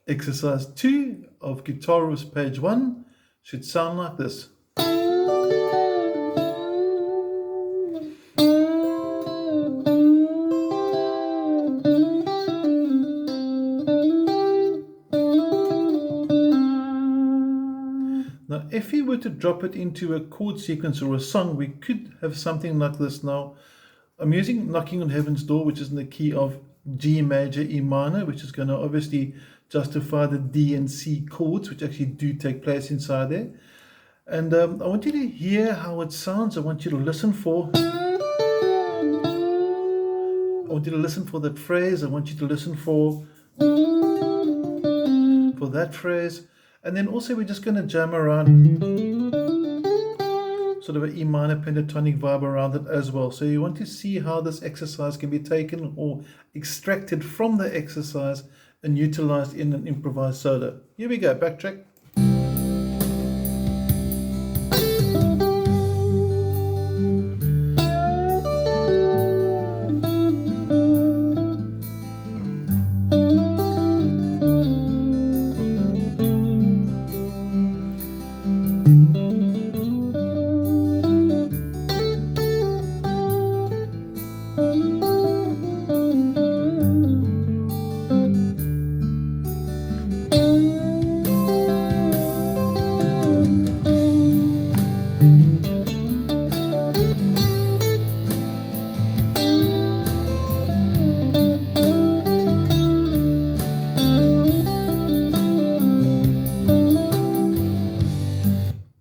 Exercise 2 of Guitar Riffs page 1 should sound like this. Now, if we were to drop it into a chord sequence or a song, we could have something like this. Now, I'm using Knocking on Heaven's Door, which is in the key of G major, E minor, which is going to obviously justify the D and C chords, which actually do take place inside there. And I want you to hear how it sounds. I want you to listen for that phrase. I want you to listen for that phrase. And then also we're just going to jam around sort of an E minor pentatonic vibe around it as well. So you want to see how this exercise can be taken or extracted from the exercise and utilized in an improvised solo. Here we go, backtrack.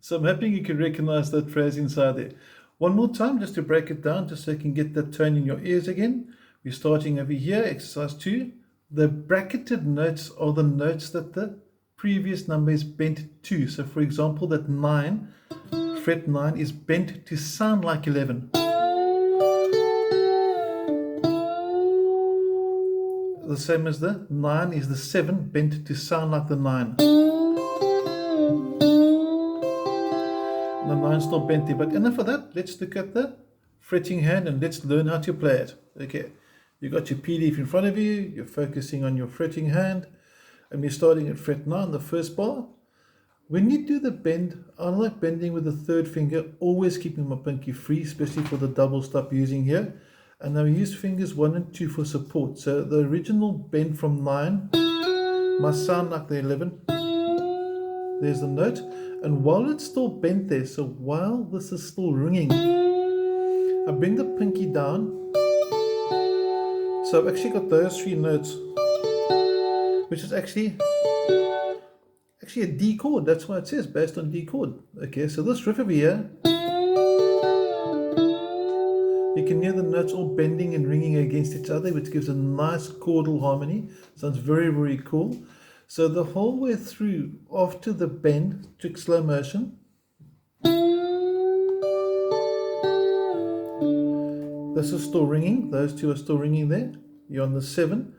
So I'm hoping you can recognize that phrase inside there. One more time, just to break it down, just so you can get that tone in your ears again. We're starting over here, exercise 2. The bracketed notes are the notes that the previous number is bent to. So for example, that 9, fret 9, is bent to sound like 11. The same as the 9 is the 7, bent to sound like the 9. The 9's still bent there, but enough of that. Let's look at the fretting hand and let's learn how to play it. Okay, you got your PDF in front of you, you're focusing on your fretting hand, and we're starting at fret 9, the first bar. When you do the bend, I like bending with the third finger, always keeping my pinky free, especially for the double stop using here. And I use fingers 1 and 2 for support. So the original bend from 9 must sound like the 11. There's the note, and while it's still bent there, so while this is still ringing, I bring the pinky down. So I've actually got those 3 notes, which is actually a D chord. That's why it says based on D chord. Okay, so this riff over here, you can hear the notes all bending and ringing against each other, which gives a nice chordal harmony. Sounds very, very cool. So the whole way through, after the bend, took slow motion. This is still ringing. Those 2 are still ringing there. You're on the 7,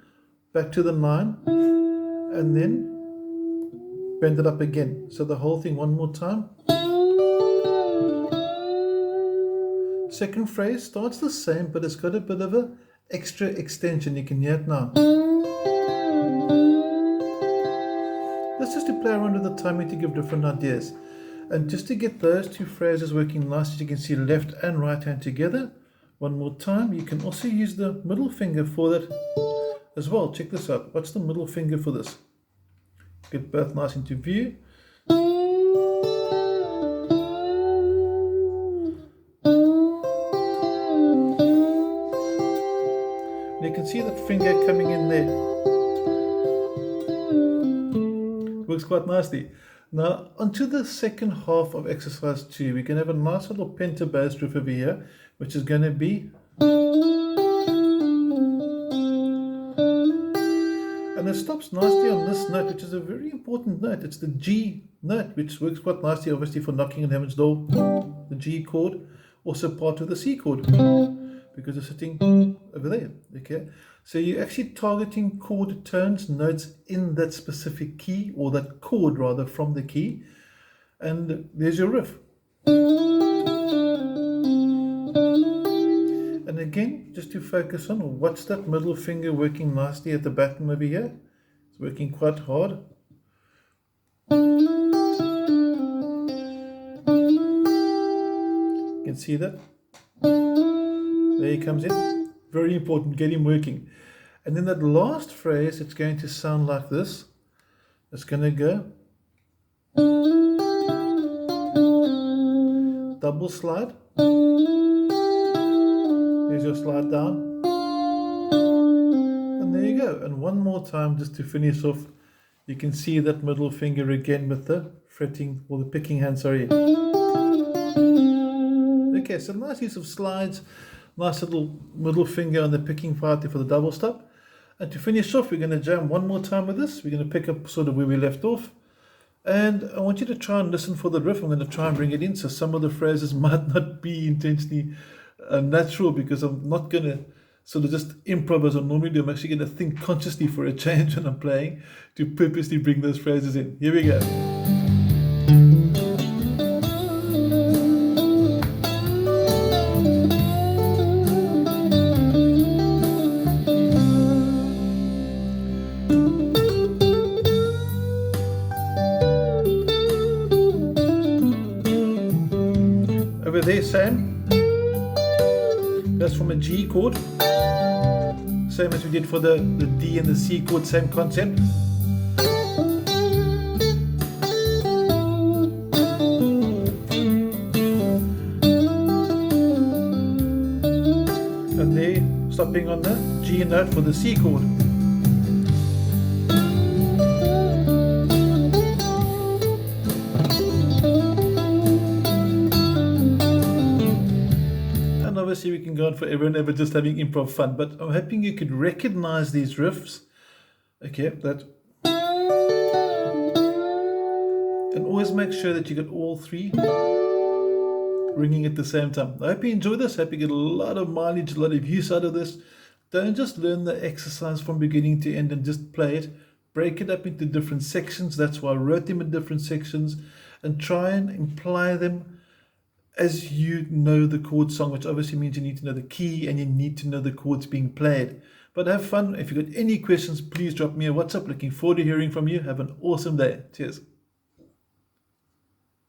back to the 9, and then bend it up again. So the whole thing one more time. Second phrase starts the same, but it's got a bit of an extra extension. You can hear it now. That's just to play around with the timing to give different ideas. And just to get those 2 phrases working nicely, you can see left and right hand together. One more time. You can also use the middle finger for that as well. Check this out. What's the middle finger for this? Get both nice into view. You can see that finger coming in there. Works quite nicely. Now onto the second half of exercise 2. We can have a nice little penta-based riff over here, which is going to be, and it stops nicely on this note, which is a very important note. It's the G note, which works quite nicely obviously for Knocking on Heaven's Door. The G chord, also part of the C chord, because it's sitting over there. Okay, so you're actually targeting chord tones, notes in that specific key, or that chord rather, from the key. And there's your riff. again, just to focus on what's that middle finger working nicely at the bottom over here. It's working quite hard. You can see that. There he comes in. Very important, get him working. And then that last phrase, it's going to sound like this. It's going to go double slide. There's your slide down. And there you go. And one more time just to finish off. You can see that middle finger again with the fretting, or the picking hand, sorry. Okay, so nice use of slides. Nice little middle finger on the picking part for the double stop. And to finish off, we're going to jam one more time with this. We're going to pick up sort of where we left off. And I want you to try and listen for the riff. I'm going to try and bring it in. So some of the phrases might not be intentionally natural, because I'm not going to sort of just improv as I normally do. I'm actually going to think consciously for a change when I'm playing to purposely bring those phrases in. Here we go. Over there, same. That's from a G chord. Same as we did for the D and the C chord, same concept. And there, stopping on the G note for the C chord. Obviously we can go on forever and ever just having improv fun, but I'm hoping you could recognize these riffs. Okay, that. And always make sure that you get all three ringing at the same time. I hope you enjoy this. I hope you get a lot of mileage, a lot of use out of this. Don't just learn the exercise from beginning to end and just play it. Break it up into different sections. That's why I wrote them in different sections, and try and imply them as you know the chord song, which obviously means you need to know the key and you need to know the chords being played. But have fun. If you've got any questions, please drop me a WhatsApp. Looking forward to hearing from you. Have an awesome day. Cheers.